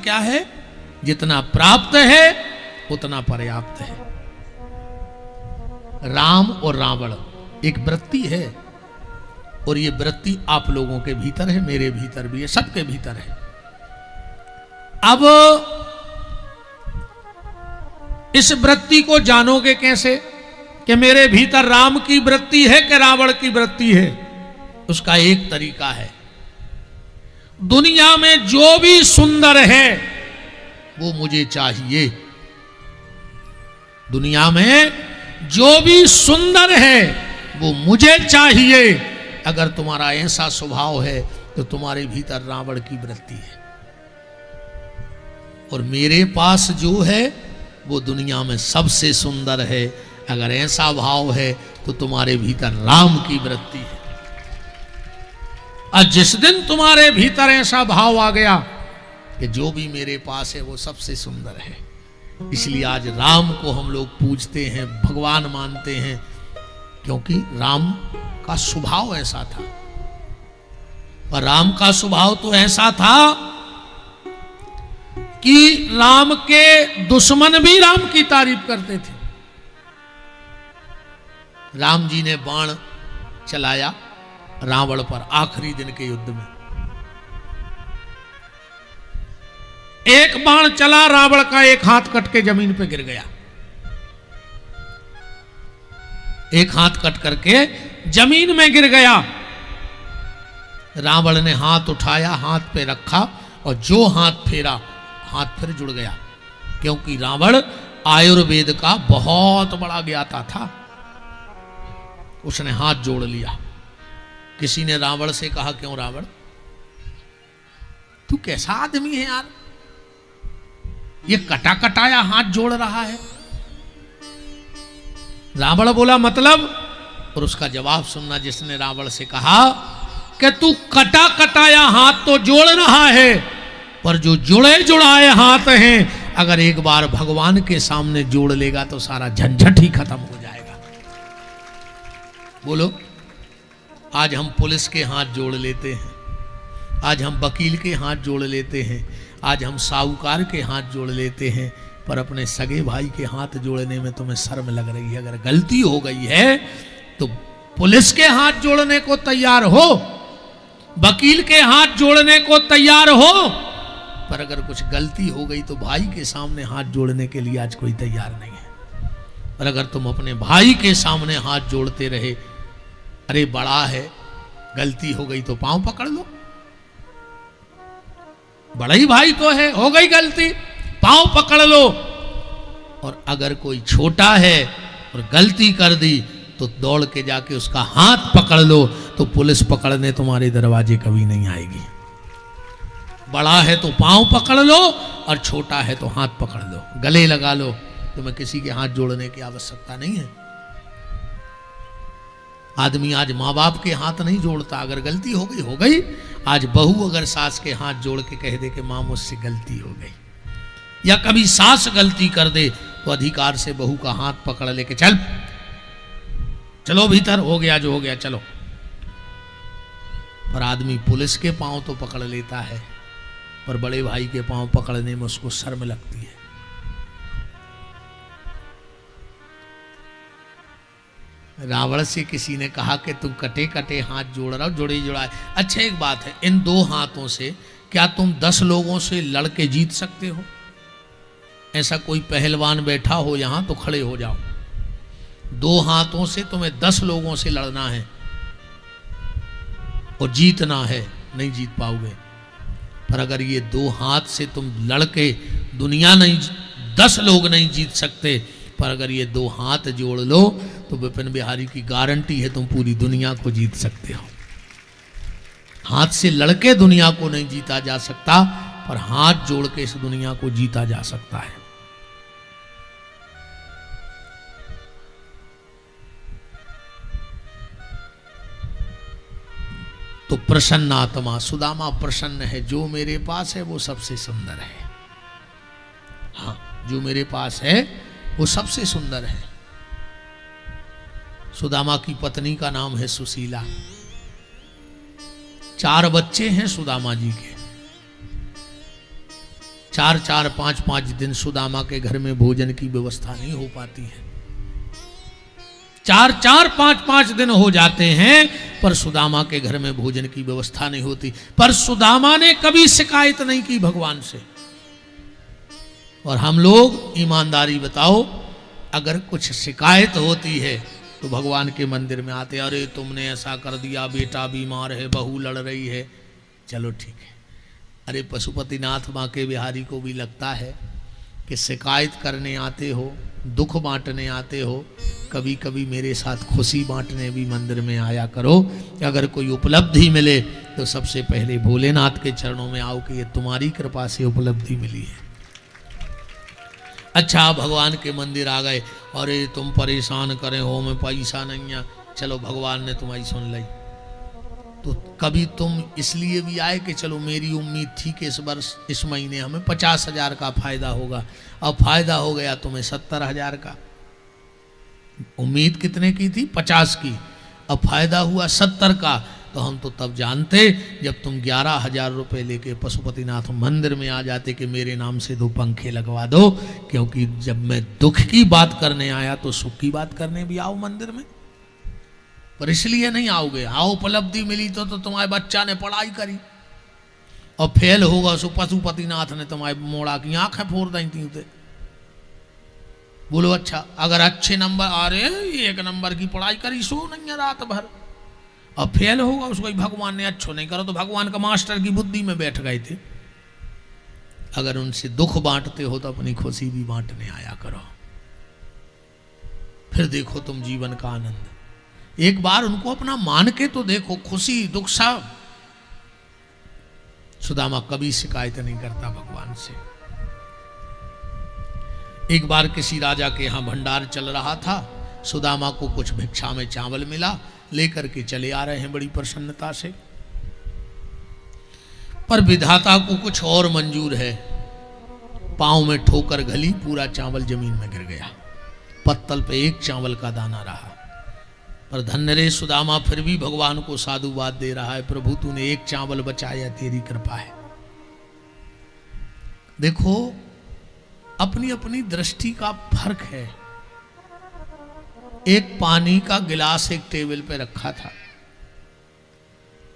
क्या है? जितना प्राप्त है उतना पर्याप्त है। राम और रावण एक वृत्ति है, और ये वृत्ति आप लोगों के भीतर है, मेरे भीतर भी है, सबके भीतर है। अब इस वृत्ति को जानोगे कैसे कि मेरे भीतर राम की वृत्ति है कि रावण की वृत्ति है? उसका एक तरीका है, दुनिया में जो भी सुंदर है वो मुझे चाहिए। दुनिया में जो भी सुंदर है वो मुझे चाहिए। अगर तुम्हारा ऐसा स्वभाव है तो तुम्हारे भीतर रावण की वृत्ति है, और मेरे पास जो है वो दुनिया में सबसे सुंदर है। अगर ऐसा भाव है तो तुम्हारे भीतर राम की वृत्ति है। और जिस दिन तुम्हारे भीतर ऐसा भाव आ गया कि जो भी मेरे पास है वो सबसे सुंदर है, इसलिए आज राम को हम लोग पूजते हैं, भगवान मानते हैं, क्योंकि राम का स्वभाव ऐसा था। और राम का स्वभाव तो ऐसा था कि राम के दुश्मन भी राम की तारीफ करते थे। राम जी ने बाण चलाया रावण पर आखिरी दिन के युद्ध में। एक बाण चला, रावण का एक हाथ कट के जमीन पे गिर गया। एक हाथ कट करके जमीन में गिर गया। रावण ने हाथ उठाया, हाथ पे रखा, और जो हाथ फेरा हाथ फिर जुड़ गया, क्योंकि रावण आयुर्वेद का बहुत बड़ा ज्ञाता था। उसने हाथ जोड़ लिया। किसी ने रावण से कहा, क्यों रावण, तू कैसा आदमी है यार, ये कटा कटाया हाथ जोड़ रहा है। रावण बोला मतलब, और उसका जवाब सुनना। जिसने रावण से कहा कि तू कटा कटाया हाथ तो जोड़ रहा है, पर जो जुड़े जुड़ाए हाथ हैं अगर एक बार भगवान के सामने जोड़ लेगा तो सारा झंझट ही खत्म हो जाएगा। बोलो, आज हम पुलिस के हाथ जोड़ लेते हैं, आज हम वकील के हाथ जोड़ लेते हैं, आज हम साहूकार के हाथ जोड़ लेते हैं, पर अपने सगे भाई के हाथ जोड़ने में तुम्हें शर्म लग रही है। अगर गलती हो गई है तो पुलिस के हाथ जोड़ने को तैयार हो, वकील के हाथ जोड़ने को तैयार हो, पर अगर कुछ गलती हो गई तो भाई के सामने हाथ जोड़ने के लिए आज कोई तैयार नहीं है। और अगर तुम अपने भाई के सामने हाथ जोड़ते रहे, अरे बड़ा है, गलती हो गई तो पांव पकड़ लो, बड़ा ही भाई तो है, हो गई गलती, पांव पकड़ लो। और अगर कोई छोटा है और गलती कर दी तो दौड़ के जाके उसका हाथ पकड़ लो, तो पुलिस पकड़ने तुम्हारे दरवाजे कभी नहीं आएगी। बड़ा है तो पांव पकड़ लो, और छोटा है तो हाथ पकड़ लो, गले लगा लो। तुम्हें किसी के हाथ जोड़ने की आवश्यकता नहीं है। आदमी आज माँ बाप के हाथ नहीं जोड़ता, अगर गलती हो गई हो गई। आज बहू अगर सास के हाथ जोड़ के कह दे कि माँ मुझसे गलती हो गई, या कभी सास गलती कर दे तो अधिकार से बहू का हाथ पकड़ लेके चल, चलो भीतर, हो गया जो हो गया, चलो। पर आदमी पुलिस के पांव तो पकड़ लेता है, पर बड़े भाई के पांव पकड़ने में उसको शर्म लगती है। रावण से किसी ने कहा कि तुम कटे कटे हाथ जोड़ रहा हो, जुड़े जुड़ाए। अच्छा एक बात है, इन दो हाथों से क्या तुम 10 लोगों से लड़के जीत सकते हो? ऐसा कोई पहलवान बैठा हो यहां तो खड़े हो जाओ। 2 हाथों से तुम्हें 10 लोगों से लड़ना है और जीतना है, नहीं जीत पाओगे। पर अगर ये 2 हाथ से तुम लड़के दुनिया नहीं, 10 लोग नहीं जीत सकते, पर अगर ये 2 हाथ जोड़ लो तो विपिन बिहारी की गारंटी है तुम पूरी दुनिया को जीत सकते हो। हाथ से लड़के दुनिया को नहीं जीता जा सकता, पर हाथ जोड़ के इस दुनिया को जीता जा सकता है। तो प्रसन्न आत्मा, सुदामा प्रसन्न है, जो मेरे पास है वो सबसे सुंदर है। हाँ, जो मेरे पास है वो सबसे सुंदर है। सुदामा की पत्नी का नाम है सुशीला। 4 बच्चे हैं सुदामा जी के। 4-4, 5-5 दिन सुदामा के घर में भोजन की व्यवस्था नहीं हो पाती है। 4-4, 5-5 दिन हो जाते हैं पर सुदामा के घर में भोजन की व्यवस्था नहीं होती। पर सुदामा ने कभी शिकायत नहीं की भगवान से। और हम लोग ईमानदारी बताओ, अगर कुछ शिकायत होती है तो भगवान के मंदिर में आते, अरे तुमने ऐसा कर दिया, बेटा बीमार है, बहू लड़ रही है, चलो ठीक है। अरे पशुपतिनाथ बांके बिहारी को भी लगता है कि शिकायत करने आते हो, दुख बांटने आते हो, कभी कभी मेरे साथ खुशी बांटने भी मंदिर में आया करो। अगर कोई उपलब्धि मिले तो सबसे पहले भोलेनाथ के चरणों में आओ कि ये तुम्हारी कृपा से उपलब्धि मिली है। अच्छा, भगवान के मंदिर आ गए, अरे तुम परेशान करे हो, मैं पैसा नहीं है, चलो भगवान ने तुम्हारी सुन ली। तो कभी तुम इसलिए भी आए कि चलो मेरी उम्मीद थी कि इस वर्ष इस महीने हमें 50,000 का फायदा होगा, अब फायदा हो गया तुम्हें 70,000 का। उम्मीद कितने की थी? 50 की, अब फायदा हुआ 70 का। तो हम तो तब जानते जब तुम 11,000 रुपये लेके पशुपतिनाथ मंदिर में आ जाते कि मेरे नाम से 2 पंखे लगवा दो, क्योंकि जब मैं दुख की बात करने आया तो सुख की बात करने भी आओ मंदिर में। पर इसलिए नहीं आओगे, आओ उपलब्धि मिली तो तुम्हारे बच्चा ने पढ़ाई करी और फेल होगा सो पशुपतिनाथ ने तुम्हारे मोड़ा की आंखें फोड़ दी थी उसे। बोलो अच्छा, अगर अच्छे नंबर आ रहे हैं, 1 नंबर की पढ़ाई करी, सो नहीं है रात भर, अब फेल होगा उसको भगवान ने अच्छो नहीं करो, तो भगवान का मास्टर की बुद्धि में बैठ गए थे। अगर उनसे दुख बांटते हो तो अपनी खुशी भी बांटने आया करो, फिर देखो तुम जीवन का आनंद। एक बार उनको अपना मान के तो देखो, खुशी दुख सब। सुदामा कभी शिकायत नहीं करता भगवान से। एक बार किसी राजा के यहां भंडार चल रहा था, सुदामा को कुछ भिक्षा में चावल मिला, लेकर के चले आ रहे हैं बड़ी प्रसन्नता से। पर विधाता को कुछ और मंजूर है, पांव में ठोकर गली, पूरा चावल जमीन में गिर गया, पत्तल पे 1 चावल का दाना रहा। पर धन्य रे सुदामा फिर भी भगवान को साधुवाद दे रहा है, प्रभु तूने 1 चावल बचाया, तेरी कृपा है। देखो अपनी अपनी दृष्टि का फर्क है। एक पानी का गिलास एक टेबल पे रखा था,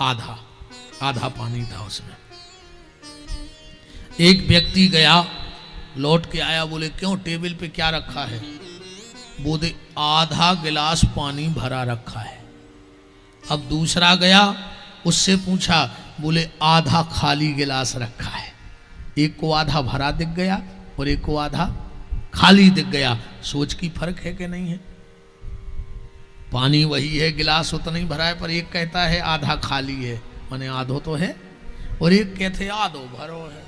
आधा पानी था उसमें। एक व्यक्ति गया, लौट के आया, बोले क्यों टेबल पे क्या रखा है? बोले आधा गिलास पानी भरा रखा है। अब दूसरा गया, उससे पूछा, बोले आधा खाली गिलास रखा है। एक को आधा भरा दिख गया और एक को आधा खाली दिख गया। सोच की फर्क है कि नहीं है? पानी वही है, गिलास उतना ही भरा है, पर एक कहता है आधा खाली है, माने आधो तो है, और एक कहते आधो भरो है,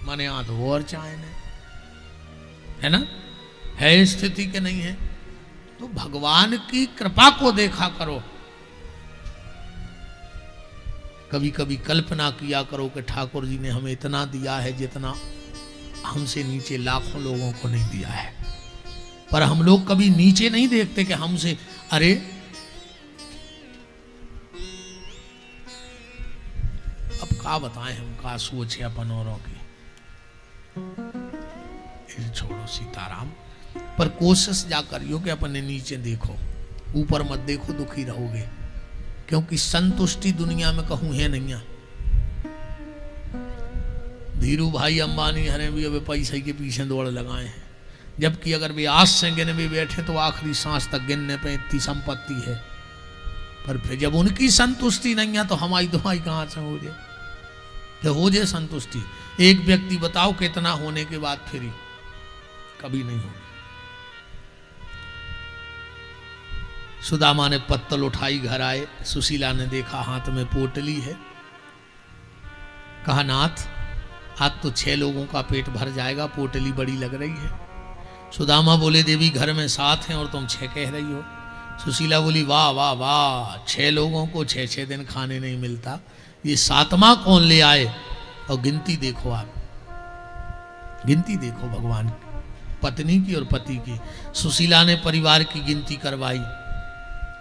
माने आधो और चाहे नहीं, है ना? है स्थिति के नहीं है? तो भगवान की कृपा को देखा करो। कभी कभी कल्पना किया करो कि ठाकुर जी ने हमें इतना दिया है जितना हमसे नीचे लाखों लोगों को नहीं दिया है। पर हम लोग कभी नीचे नहीं देखते कि हमसे, अरे अब क्या बताएं हम, का सोच है अपन औरों की, छोड़ो सीताराम। पर कोशिश जा करियो कि अपने नीचे देखो, ऊपर मत देखो, दुखी रहोगे, क्योंकि संतुष्टि दुनिया में कहूं है नहीं। धीरू भाई अंबानी हरे भी अब पैसे के पीछे दौड़ लगाए हैं, जबकि अगर वे आज से गिने भी बैठे तो आखिरी सांस तक गिनने पे इतनी संपत्ति है। पर फिर जब उनकी संतुष्टि नहीं है तो हमारी दुआई कहां से हो जाए? तो हो जाए संतुष्टि। एक व्यक्ति बताओ कितना होने के बाद फिर कभी नहीं होगी। सुदामा ने पत्तल उठाई, घर आए, सुशीला ने देखा हाथ में पोटली है। कहा नाथ आज तो 6 लोगों का पेट भर जाएगा, पोटली बड़ी लग रही है। सुदामा बोले देवी घर में 7 हैं और तुम 6 कह रही हो। सुशीला बोली वाह वाह वाह, 6 लोगों को 6-6 दिन खाने नहीं मिलता, ये 7वां कौन ले आए? और गिनती देखो, आप गिनती देखो भगवान की, पत्नी की और पति की। सुशीला ने परिवार की गिनती करवाई,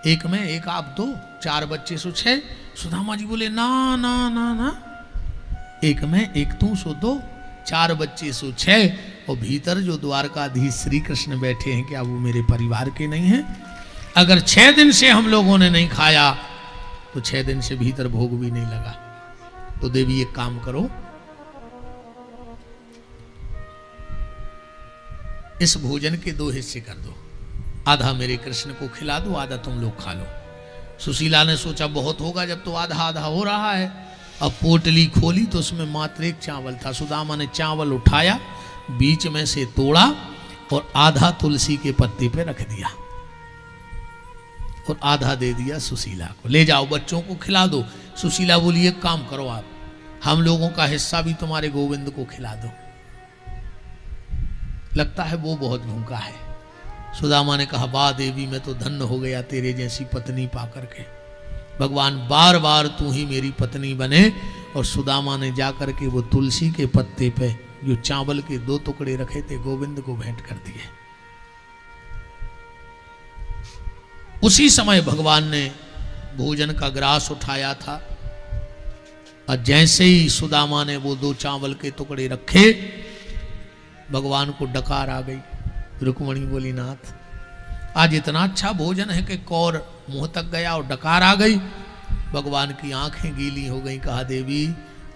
एक में एक आप 2, 4 बच्चे सो 6। सुदामा जी बोले ना ना ना ना, एक में एक तू सो 2, 4 बच्चे सो 6, और भीतर जो द्वारकाधीश श्री कृष्ण बैठे हैं, क्या वो मेरे परिवार के नहीं हैं? अगर 6 दिन से हम लोगों ने नहीं खाया तो 6 दिन से भीतर भोग भी नहीं लगा। तो देवी एक काम करो, इस भोजन के 2 हिस्से कर दो, आधा मेरे कृष्ण को खिला दो, आधा तुम लोग खा लो। सुशीला ने सोचा बहुत होगा जब तो आधा आधा हो रहा है। अब पोटली खोली तो उसमें मात्र 1 चावल था। सुदामा ने चावल उठाया, बीच में से तोड़ा और आधा तुलसी के पत्ते पे रख दिया और आधा दे दिया सुशीला को, ले जाओ बच्चों को खिला दो। सुशीला बोली एक काम करो आप, हम लोगों का हिस्सा भी तुम्हारे गोविंद को खिला दो, लगता है वो बहुत भूखा है। सुदामा ने कहा वाह देवी, मैं तो धन्य हो गया तेरे जैसी पत्नी पाकर के, भगवान बार बार तू ही मेरी पत्नी बने। और सुदामा ने जाकर के वो तुलसी के पत्ते पे जो चावल के 2 टुकड़े रखे थे गोविंद को भेंट कर दिए। उसी समय भगवान ने भोजन का ग्रास उठाया था और जैसे ही सुदामा ने वो 2 चावल के टुकड़े रखे, भगवान को डकार आ गई। रुक्मणी बोली नाथ, आज इतना अच्छा भोजन है कि कौर मुंह तक गया और डकार आ गई। भगवान की आंखें गीली हो गई। कहा देवी,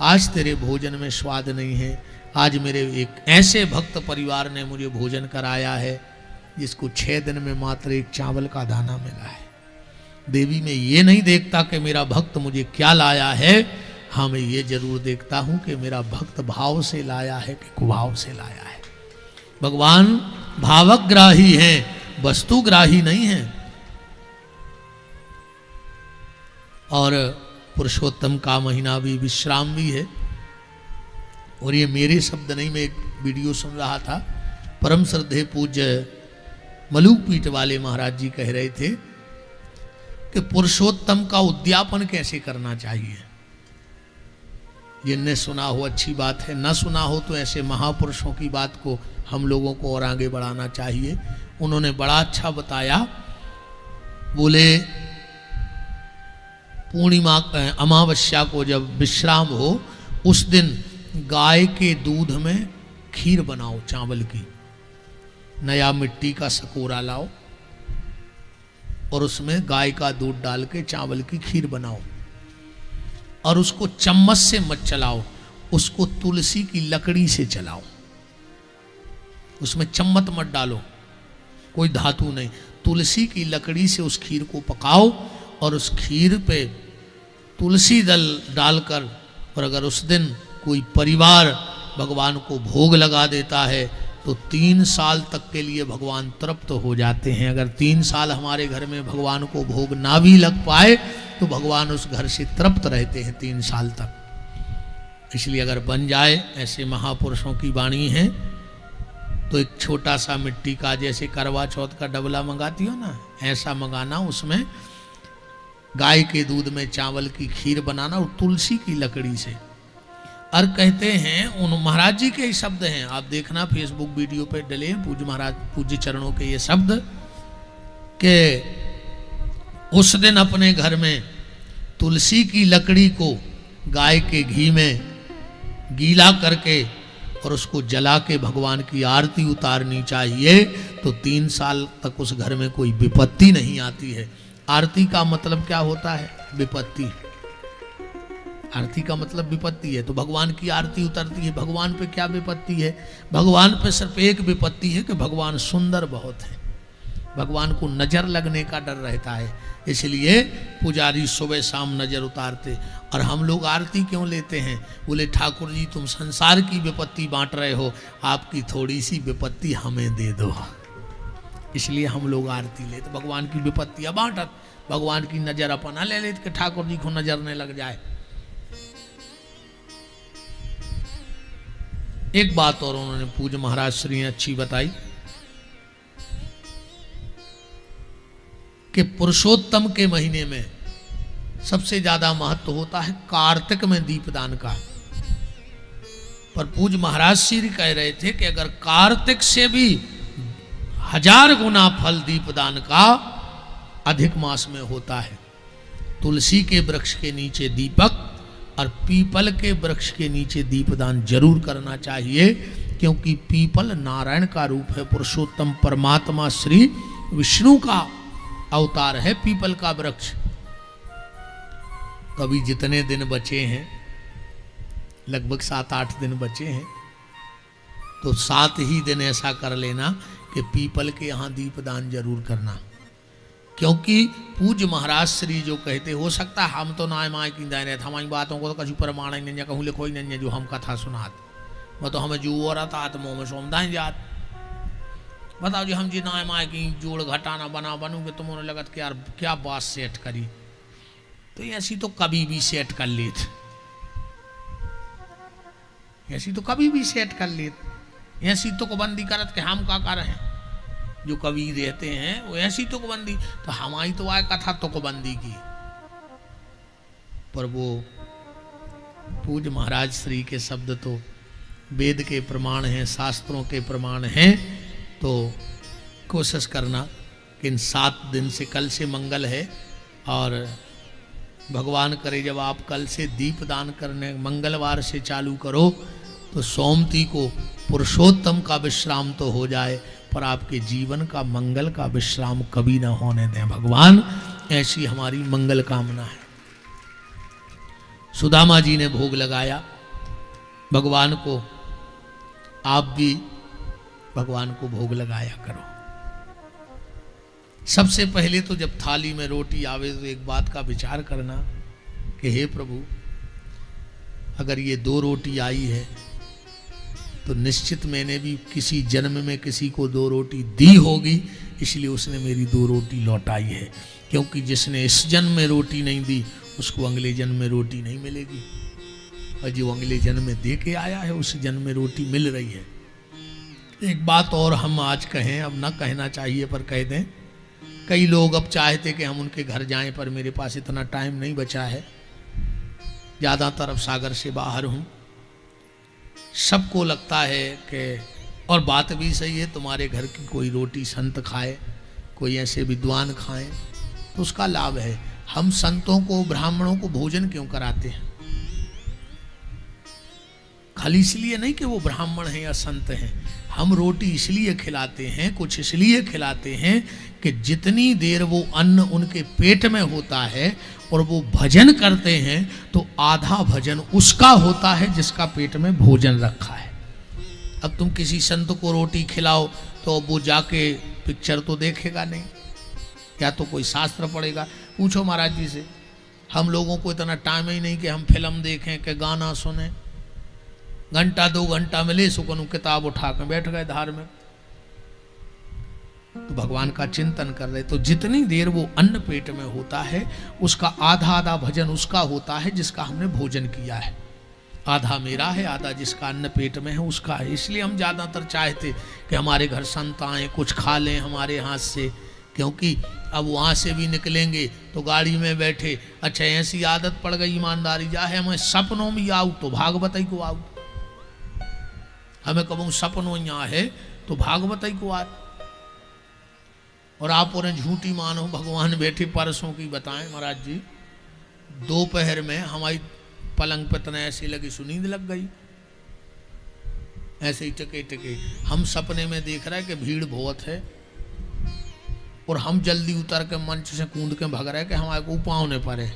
आज तेरे भोजन में स्वाद नहीं है, आज मेरे एक ऐसे भक्त परिवार ने मुझे भोजन कराया है जिसको 6 दिन में मात्र 1 चावल का दाना मिला है। देवी, मैं ये नहीं देखता कि मेरा भक्त मुझे क्या लाया है, हाँ मैं ये जरूर देखता हूं कि मेरा भक्त भाव से लाया है कि कुभाव से लाया है। भगवान भावग्राही हैं, वस्तुग्राही नहीं है। और पुरुषोत्तम का महीना भी विश्राम भी है। और ये मेरे शब्द नहीं, मैं एक वीडियो सुन रहा था, परम श्रद्धेय पूज्य मलुकपीठ वाले महाराज जी कह रहे थे कि पुरुषोत्तम का उद्यापन कैसे करना चाहिए। जिनने सुना हो अच्छी बात है, न सुना हो तो ऐसे महापुरुषों की बात को हम लोगों को और आगे बढ़ाना चाहिए। उन्होंने बड़ा अच्छा बताया। बोले पूर्णिमा अमावस्या को जब विश्राम हो उस दिन गाय के दूध में खीर बनाओ, चावल की, नया मिट्टी का सकोरा लाओ और उसमें गाय का दूध डाल के चावल की खीर बनाओ और उसको चम्मच से मत चलाओ, उसको तुलसी की लकड़ी से चलाओ। उसमें चम्मच मत डालो, कोई धातु नहीं, तुलसी की लकड़ी से उस खीर को पकाओ और उस खीर पे तुलसी दल डालकर, और अगर उस दिन कोई परिवार भगवान को भोग लगा देता है तो 3 साल तक के लिए भगवान तृप्त हो जाते हैं। अगर 3 साल हमारे घर में भगवान को भोग ना भी लग पाए तो भगवान उस घर से तृप्त रहते हैं 3 साल तक। इसलिए अगर बन जाए, ऐसे महापुरुषों की वाणी है, तो एक छोटा सा मिट्टी का, जैसे करवा चौथ का डबला मंगाती हो ना, ऐसा मंगाना, उसमें गाय के दूध में चावल की खीर बनाना और तुलसी की लकड़ी से। और कहते हैं, उन महाराज जी के ही शब्द हैं, आप देखना फेसबुक वीडियो पे डले पूज्य महाराज पूज्य चरणों के ये शब्द, कि उस दिन अपने घर में तुलसी की लकड़ी को गाय के घी में गीला करके और उसको जला के भगवान की आरती उतारनी चाहिए, तो 3 साल तक उस घर में कोई विपत्ति नहीं आती है। आरती का मतलब क्या होता है? विपत्ति। आरती का मतलब विपत्ति है, तो भगवान की आरती उतरती है। भगवान पे क्या विपत्ति है? भगवान पे सिर्फ एक विपत्ति है कि भगवान सुंदर बहुत है, भगवान को नजर लगने का डर रहता है, इसलिए पुजारी सुबह शाम नजर उतारते। और हम लोग आरती क्यों लेते हैं? बोले ठाकुर जी तुम संसार की विपत्ति बांट रहे हो, आपकी थोड़ी सी विपत्ति हमें दे दो, इसलिए हम लोग आरती लेते। भगवान की विपत्तियां बांटत, भगवान की नजर अपना ले लेते कि ठाकुर जी को नजर नहीं लग जाए। एक बात और उन्होंने पूज्य महाराज श्री ने अच्छी बताई कि पुरुषोत्तम के महीने में सबसे ज्यादा महत्व होता है कार्तिक में दीपदान का। पर पूज्य महाराज श्री कह रहे थे कि अगर कार्तिक से भी 1000 गुना फल दीपदान का अधिक मास में होता है। तुलसी के वृक्ष के नीचे दीपक और पीपल के वृक्ष के नीचे दीपदान जरूर करना चाहिए, क्योंकि पीपल नारायण का रूप है, पुरुषोत्तम परमात्मा श्री विष्णु का अवतार है पीपल का वृक्ष। तो अभी जितने दिन बचे हैं, लगभग 7-8 दिन बचे हैं, तो 7 ही दिन ऐसा कर लेना कि पीपल के यहाँ दीपदान जरूर करना। क्योंकि पूज्य महाराज श्री जो कहते, हो सकता है हम तो नाय माय की दायरे हमारी बातों को तो कछु प्रमाण ही नहीं, कहूँ लिखो ही नहीं जो हम कथा सुनात, मैं तो हमें जू और आत्मों में सोमदाएं जात। बताओ जी हम जी नाय माय की जोड़ घटाना बना बनूंगे, तुम उन्हें लगत कि यार क्या बात सेट करी, तो ऐसी तो कभी भी सेट कर लेत, ऐसी तो कभी भी सेट कर लेत, ऐसी तो बंदी करत के हम का कर हैं जो कवि रहते हैं वो ऐसी तुकबंदी, तो हमारी तो आए कथा तुकबंदी की। पर वो पूज्य महाराज श्री के शब्द तो वेद के प्रमाण हैं, शास्त्रों के प्रमाण हैं। तो कोशिश करना कि इन 7 दिन से, कल से मंगल है, और भगवान करे जब आप कल से दीपदान करने मंगलवार से चालू करो तो सोमती को पुरुषोत्तम का विश्राम तो हो जाए, पर आपके जीवन का मंगल का विश्राम कभी ना होने दें भगवान, ऐसी हमारी मंगल कामना है। सुदामा जी ने भोग लगाया भगवान को, आप भी भगवान को भोग लगाया करो। सबसे पहले तो जब थाली में रोटी आवे तो एक बात का विचार करना कि हे प्रभु, अगर ये 2 रोटी आई है तो निश्चित मैंने भी किसी जन्म में किसी को 2 रोटी दी होगी, इसलिए उसने मेरी 2 रोटी लौटाई है। क्योंकि जिसने इस जन्म में रोटी नहीं दी उसको अगले जन्म में रोटी नहीं मिलेगी, और जो अगले जन्म में दे के आया है उस जन्म में रोटी मिल रही है। एक बात और हम आज कहें, अब ना कहना चाहिए पर कह दें, कई लोग अब चाहते कि हम उनके घर जाएं, पर मेरे पास इतना टाइम नहीं बचा है, ज़्यादातर अब सागर से बाहर हूँ। सबको लगता है कि, और बात भी सही है, तुम्हारे घर की कोई रोटी संत खाए, कोई ऐसे विद्वान खाएं तो उसका लाभ है। हम संतों को, ब्राह्मणों को भोजन क्यों कराते हैं? खाली इसलिए नहीं कि वो ब्राह्मण हैं या संत हैं, हम रोटी इसलिए खिलाते हैं, कुछ इसलिए खिलाते हैं कि जितनी देर वो अन्न उनके पेट में होता है और वो भजन करते हैं तो आधा भजन उसका होता है जिसका पेट में भोजन रखा है। अब तुम किसी संत को रोटी खिलाओ तो वो जाके पिक्चर तो देखेगा नहीं, या तो कोई शास्त्र पढ़ेगा। पूछो महाराज जी से, हम लोगों को इतना टाइम ही नहीं कि हम फिल्म देखें कि गाना सुने। घंटा 2 घंटा मिले सुकनू किताब उठा कर बैठ गए धार में, तो भगवान का चिंतन कर रहे। तो जितनी देर वो अन्न पेट में होता है उसका आधा आधा भजन उसका होता है जिसका हमने भोजन किया है। आधा मेरा है, आधा जिसका अन्न पेट में है उसका है। इसलिए हम ज़्यादातर चाहते कि हमारे घर संत आए, कुछ खा लें हमारे हाथ से, क्योंकि अब वहाँ से भी निकलेंगे तो गाड़ी में बैठे, अच्छा ऐसी आदत पड़ गई ईमानदारी जा है, हमें सपनों में आऊ तो भागवत ही को आऊ, हमें कहूँ सपनों यहाँ है तो भागवत ही को आ। और आप उन्हें झूठी मानो, भगवान बैठे परसों की बताएं महाराज जी, दोपहर में हमारी पलंग पे तना ऐसी लगी सुनींद लग गई, ऐसे ही टके टके। हम सपने में देख रहे हैं कि भीड़ बहुत है और हम जल्दी उतर के मंच से कूद के भग रहे कि हमारे को पाँव ने पड़े,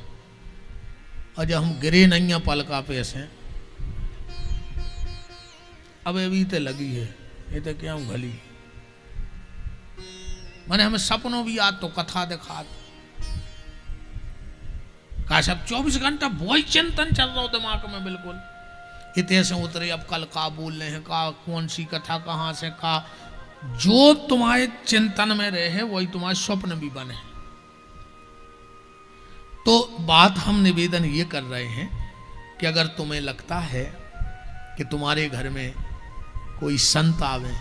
और जब हम गिरे नहीं पलका पे ऐसे, अब अभी तो लगी है ये तो क्या भली, मैंने हमें सपनों भी याद तो कथा दिखा का सब 24 घंटा वही चिंतन चल रहा हो दिमाग में, बिल्कुल इतने से उतरे अब कल का बोल रहे हैं, का कौन सी कथा कहाँ से का, जो तुम्हारे चिंतन में रहे वही तुम्हारे स्वप्न भी बने। तो बात हम निवेदन ये कर रहे हैं कि अगर तुम्हें लगता है कि तुम्हारे घर में कोई संत आवे,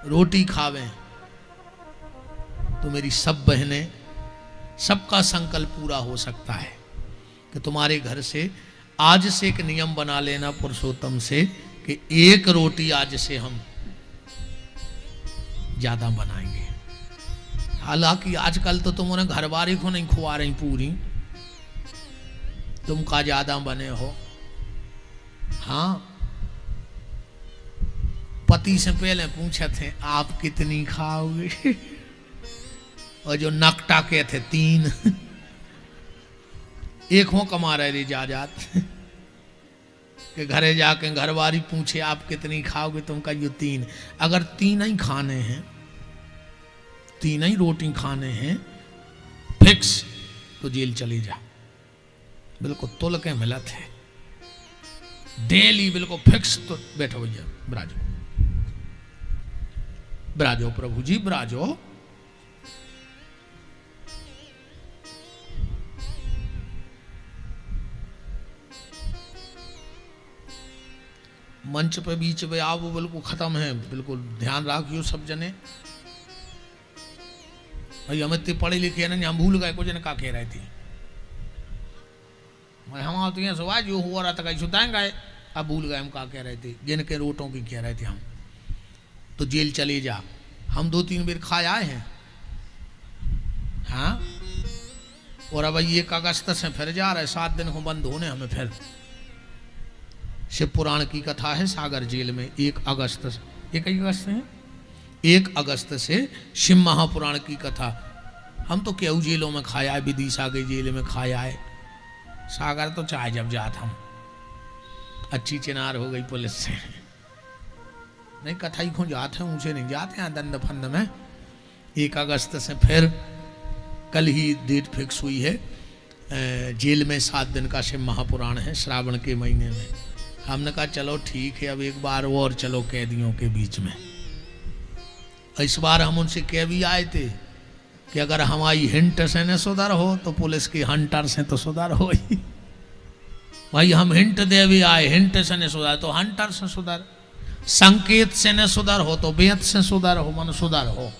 रोटी खावे, तो मेरी सब बहनें, सबका संकल्प पूरा हो सकता है कि तुम्हारे घर से आज से एक नियम बना लेना पुरुषोत्तम से कि 1 रोटी आज से हम ज्यादा बनाएंगे। हालांकि आजकल तो तुम उन्हें घर वाले को नहीं खुआ रही पूरी, तुम का ज्यादा बने हो। हाँ, पति से पहले पूछे थे आप कितनी खाओगे और जो नकटा के थे 3 एक हो कमा रहे जात कि घरे जाके घरवारी पूछे आप कितनी खाओगे, तुम का यो 3। अगर 3 ही खाने हैं, 3 ही रोटी खाने हैं फिक्स, तो जेल चली जा। बिल्कुल तुल के मिलत है डेली, बिल्कुल फिक्स। तो बैठो भैया, बिराजो बिराजो प्रभु जी बिराजो। मंच पे बीच में आओ, वो बिल्कुल खत्म है, बिल्कुल ध्यान रखियो सब जने। भाई हम इतने पढ़े लिखे ना, हम भूल गए कुछ ने का कह रहे थे। हम आते हैं सवाल जो हुआ रहा था कहीं सुताएंगे, अब भूल गए हम का कह रहे थे, जिन के रोटों की कह रहे थे हम। तो जेल चले जा, हम 2-3 बार खा आए हैं। हाँ, और अब 1 अगस्त से फिर जा रहे, 7 दिन को बंद होने हमें। फिर शिव पुराण की कथा है सागर जेल में 1 अगस्त से, 1 अगस्त है, 1 अगस्त से शिव महापुराण की कथा। हम तो केहू जेलों में खाया है, विदिशा गई जेल में खाया है। सागर तो चाहे जब जात हम, अच्छी चिनार हो गई पुलिस से। नहीं कथा ही खो जाते हैं, ऊंचे नहीं जाते हैं दंड फंद में। 1 अगस्त से फिर कल ही डेट फिक्स हुई है। जेल में 7 दिन का शिव महापुराण है श्रावण के महीने में। हमने कहा चलो ठीक है, अब एक बार और चलो कैदियों के बीच में। इस बार हम उनसे कह भी आए थे कि अगर हमारी हिंट से न सुधर हो तो पुलिस की हंटर से तो सुधर हो ही। भाई हम हिंट दे भी आए, हिंट से न सुधर तो हंटर से सुधर, संकेत से न सुधर हो तो वेद से सुधर हो, मन सुधर हो।